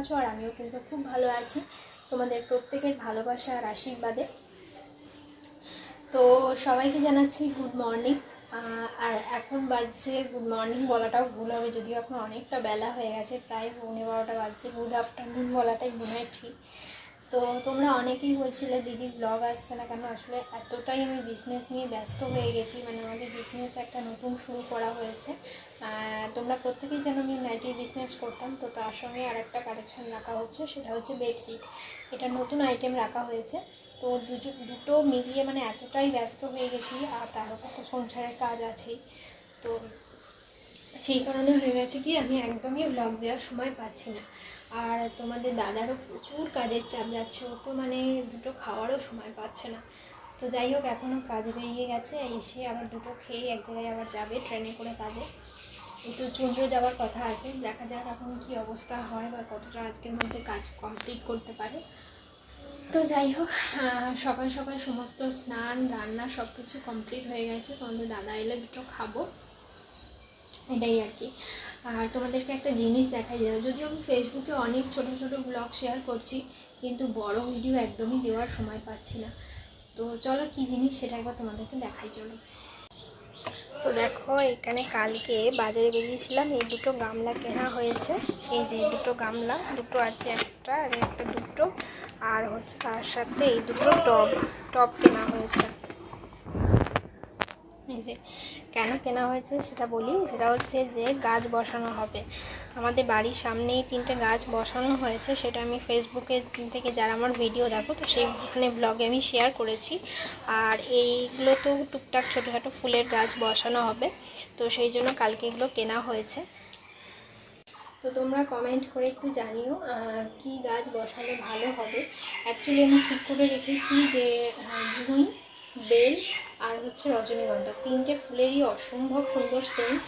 আছো আর আমিও কিন্তু খুব ভালো আছি তোমাদের প্রত্যেকের ভালোবাসা আর আশীর্বাদে। তো সবাইকে জানাচ্ছি গুড মর্নিং। আর এখন বাজছে, গুড মর্নিং বলাটাও ভুল হবে, যদিও এখন অনেকটা বেলা হয়ে গেছে, প্রায় 11:30 বাজছে। গুড আফটারনুন বলাটাই মনে হয় ঠিক। তো তোমরা অনেকেই বলছিলে দিদি ব্লগ আসছে না কেন। আসলে এতটাই আমি বিজনেস নিয়ে ব্যস্ত হয়ে গেছি, মানে আমাদের বিজনেস একটা নতুন শুরু করা হয়েছে। তোমরা প্রত্যেকেই যেন আমি নাইটির বিজনেস করতাম, তো তার সঙ্গে আর একটা কালেকশন রাখা হচ্ছে, সেটা হচ্ছে বেডশিট। এটা নতুন আইটেম রাখা হয়েছে। তো দুটো মিলিয়ে মানে এতটাই ব্যস্ত হয়ে গেছি, আর তার উপর তো সংসারের কাজ আছেই। তো সেই কারণে হয়ে গেছে কি আমি একদমই ব্লগ দেওয়ার সময় পাচ্ছি না। আর তোমাদের দাদারও প্রচুর কাজের চাপ যাচ্ছে, ও তো মানে দুটো খাওয়ারও সময় পাচ্ছে না। তো যাই হোক, এখনও কাজ বেরিয়ে গেছে, এসে আবার দুটো খেয়ে এক জায়গায় আবার যাবে ট্রেনে করে কাজে। একটু চুঁচড়ো যাওয়ার কথা আছে, দেখা যাক এখন কী অবস্থা হয় বা কতটা আজকের মধ্যে কাজ কমপ্লিট করতে পারে। তো যাই হোক, সকাল সকাল সমস্ত স্নান রান্না সব কিছু কমপ্লিট হয়ে গেছে। তোমাদের দাদা এলে দুটো খাবো, এটাই আর কি। আর তোমাদেরকে একটা জিনিস দেখাই যাবে, যদিও আমি ফেসবুকে অনেক ছোট ছোট ব্লগ শেয়ার করছি, কিন্তু বড় ভিডিও একদমই দেওয়ার সময় পাচ্ছি না। তো চলো কী জিনিস সেটা একবার তোমাদেরকে দেখাই চলো। তো দেখো, এখানে কালকে বাজারে বেরিয়েছিলাম, এই দুটো গামলা কেনা হয়েছে। এই যে দুটো গামলা, দুটো আছে, একটা আর একটা দুটো, আর হচ্ছে তার সাথে এই দুটো টব কেনা হয়েছে। এই যে কেন কেনা হয়েছে সেটা বলি, সেটা হচ্ছে যে গাছ বসানো হবে আমাদের বাড়ির সামনেই 3টে গাছ বসানো হয়েছে। সেটা আমি ফেসবুকে থেকে যারা আমার ভিডিও দেখো, তো সেইখানে ব্লগে আমি শেয়ার করেছি। আর এইগুলো তো টুকটাক ছোটো ছোটো ফুলের গাছ বসানো হবে, তো সেই জন্য কালকে এগুলো কেনা হয়েছে। তো তোমরা কমেন্ট করে একটু জানিও কি গাছ বসালে ভালো হবে। অ্যাকচুয়ালি আমি ঠিক করে রেখেছি যে জুঁই, বেল আর হচ্ছে রজনীগন্ধা, 3টে ফুলেরই অসম্ভব সুন্দর সেন্ট।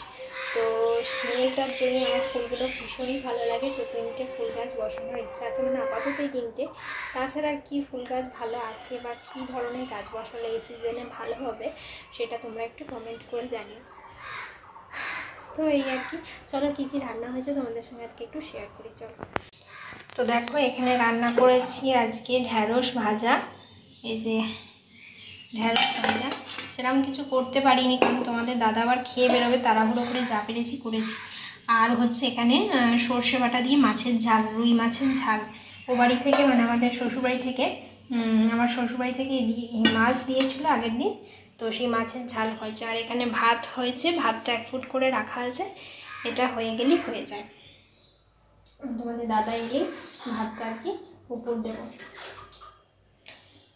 তো স্মেলটার জন্য আমার ফুলগুলো ভীষণই ভালো লাগে। তো 3টে ফুল গাছ বসানোর ইচ্ছা আছে, মানে আপাতত এই 3টে। তাছাড়া আর কী ফুল গাছ ভালো আছে বা কী ধরনের গাছ বসালে এই সিজনে ভালো হবে, সেটা তোমরা একটু কমেন্ট করে জানিও। তো এই আর কি, চলো কী কী রান্না হয়েছে তোমাদের সঙ্গে আজকে একটু শেয়ার করি চলো। তো দেখো, এখানে রান্না করেছি আজকে ঢ্যাঁড়স ভাজা। এই যে ঢ্যাঁড়স ভাজা, সেরকম কিছু করতে পারিনি কারণ তোমাদের দাদা আবার খেয়ে বেরোবে, তাড়াহুড়ো করে যা পেরেছি করেছি। আর হচ্ছে এখানে সর্ষে বাটা দিয়ে মাছের ঝাল, রুই মাছের ঝাল। ও বাড়ি থেকে, মানে আমাদের শ্বশুরবাড়ি থেকে, আমার শ্বশুরবাড়ি থেকে মাছ দিয়েছিল আগের দিন, তো সেই মাছের ঝাল হয়েছে। আর এখানে ভাত হয়েছে, ভাতটা 1 ফুট করে রাখা আছে, এটা হয়ে গেলেই হয়ে যায়। তোমাদের দাদা এলেই ভাতটা আর কি উপর দেবো।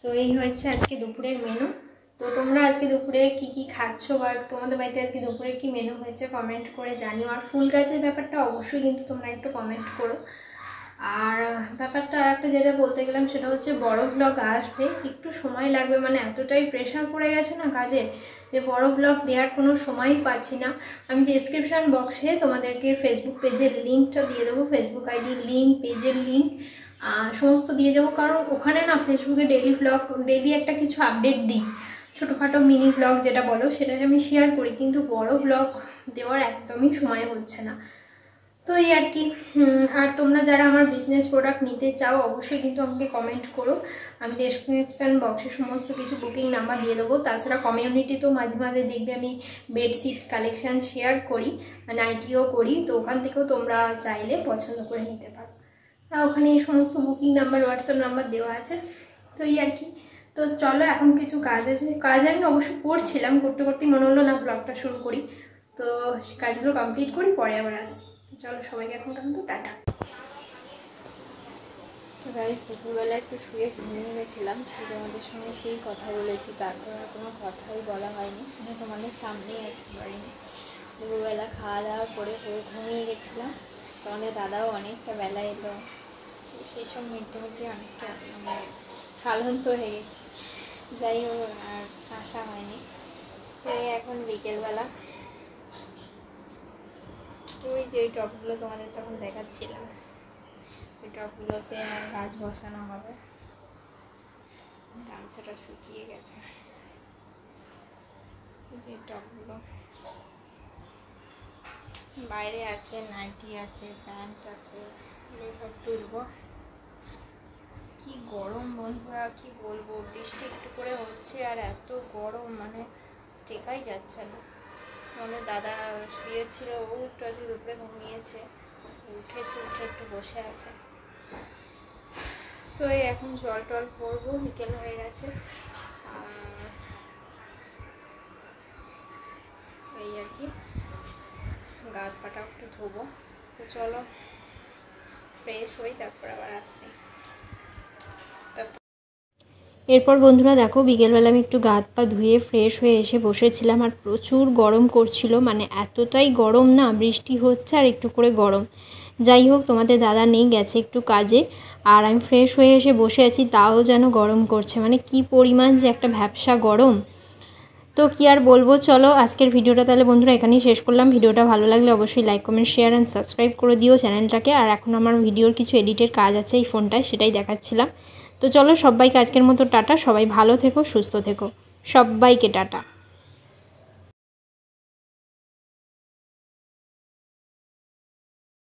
তো এই হয়েছে আজকে দুপুরের মেনু। তো তোমরা আজকে দুপুরে কি কি খাচ্ছ বা তোমাদের বাড়িতে আজকে দুপুরে কি মেনু হয়েছে কমেন্ট করে জানিও। আর ফুল গাছের ব্যাপারটা অবশ্যই কিন্তু তোমরা একটু কমেন্ট করো। আর ব্যাপারটা একটা যেটা বলতে গেলাম, সেটা হচ্ছে বড় ব্লগ আসবে, একটু সময় লাগবে, মানে এতটাই প্রেশার পড়ে গেছে না কাজের, যে বড় ব্লগ দেওয়ার কোনো সময়ই পাচ্ছি না। আমি ডিসক্রিপশান বক্সে তোমাদেরকে ফেসবুক পেজের লিঙ্কটা দিয়ে দেবো, ফেসবুক আইডির লিঙ্ক, পেজের লিঙ্ক সমস্ত দিয়ে যাবো। কারণ ওখানে না ফেসবুকে ডেইলি ব্লগ, ডেইলি একটা কিছু আপডেট দিই, ছোটোখাটো মিনি ব্লগ যেটা বলো, সেটা আমি শেয়ার করি, কিন্তু বড় ব্লগ দেওয়ার একদমই সময় হচ্ছে না। তো এই আর কি। আর তোমরা যারা আমার বিজনেস প্রোডাক্ট নিতে চাও অবশ্যই কিন্তু আমাকে কমেন্ট করো, আমি ডেসক্রিপশান বক্সে সমস্ত কিছু বুকিং নাম্বার দিয়ে দেবো। তাছাড়া কমিউনিটিতেও মাঝে মাঝে দেখবে আমি বেডশিট কালেকশান শেয়ার করি, নাইটিও করি, তো ওখান থেকেও তোমরা চাইলে পছন্দ করে নিতে পারো। ওখানে এই সমস্ত বুকিং নাম্বার, হোয়াটসঅ্যাপ নাম্বার দেওয়া আছে। তো এই আর কি। তো চলো, এখন কিছু কাজ আছে, কাজ আমি অবশ্য করছিলাম, করতে করতেই মনে হলো না ব্লগটা শুরু করি। তো কাজগুলো কমপ্লিট করি, পরে আবার আসছি। চলো সবাইকে এখন কিন্তু টাটা। তো গাইস, দুপুরবেলা একটু শুয়ে ঘুমিয়ে গেছিলাম, শুধু তোমাদের সঙ্গে সেই কথা বলেছি, তারপর আর কোনো কথাই বলা হয়নি, মানে তোমাদের সামনেই আসতে পারিনি। দুপুরবেলা খাওয়া দাওয়া করে ঘুমিয়ে গেছিলাম, তোমাদের দাদাও অনেকটা বেলা এলো, সেই সব মিটতে মিটতে অনেকটা মানে ক্লান্ত হয়ে গেছি। যাই হোক, আর আসা হয়নি। তো এখন বিকেলবেলা ওই যে ওই টবগুলো তোমাদের তখন দেখাচ্ছিলাম, ওই টবগুলোতে গাছ বসানো হবে। গামছাটা শুকিয়ে গেছে, যে টবগুলো বাইরে আছে, নাইটি আছে, প্যান্ট আছে, সব তুলবো। কি গরম বন্ধুরা, কি বলবো, বৃষ্টি একটু করে হচ্ছে আর এত গরম, মানে টেকাই যাচ্ছে না। আমাদের দাদা শুয়েছিল, ও একটু আজকে দুপুরে ঘুমিয়েছে, উঠেছে, উঠে একটু বসে আছে। তো এই এখন জল টল পরবো, বিকেল হয়ে গেছে। এই আর কি, গা পাটা একটু ধোবো। তো চলো ফ্রেশ হই, তারপর আবার আসছি। এরপর বন্ধুরা দেখো, বিকেলবেলা আমি একটু গা হাত পা ধুয়ে ফ্রেশ হয়ে এসে বসেছিলাম, আর প্রচুর গরম করছিল, মানে এতটাই গরম না, বৃষ্টি হচ্ছে আর একটু করে গরম। যাই হোক, তোমাদের দাদা নেই, গেছে একটু কাজে, আর আমি ফ্রেশ হয়ে এসে বসে আছি, তাও যেন গরম করছে, মানে কি পরিমাণ যে একটা ভ্যাপসা গরম। তো কি আর বলবো, চলো আজকের ভিডিওটা তাহলে বন্ধুরা এখানেই শেষ করলাম। ভিডিওটা ভালো লাগলে অবশ্যই like comment share and subscribe করে দিও চ্যানেলটাকে। আর এখন আমার ভিডিওর কিছু এডিটের কাজ আছে এই ফোনটায়, সেটাই দেখাচ্ছিলাম। তো চলো সবাইকে আজকের মতো টাটা, সবাই ভালো থেকো, সুস্থ থেকো, সবাইকে টাটা।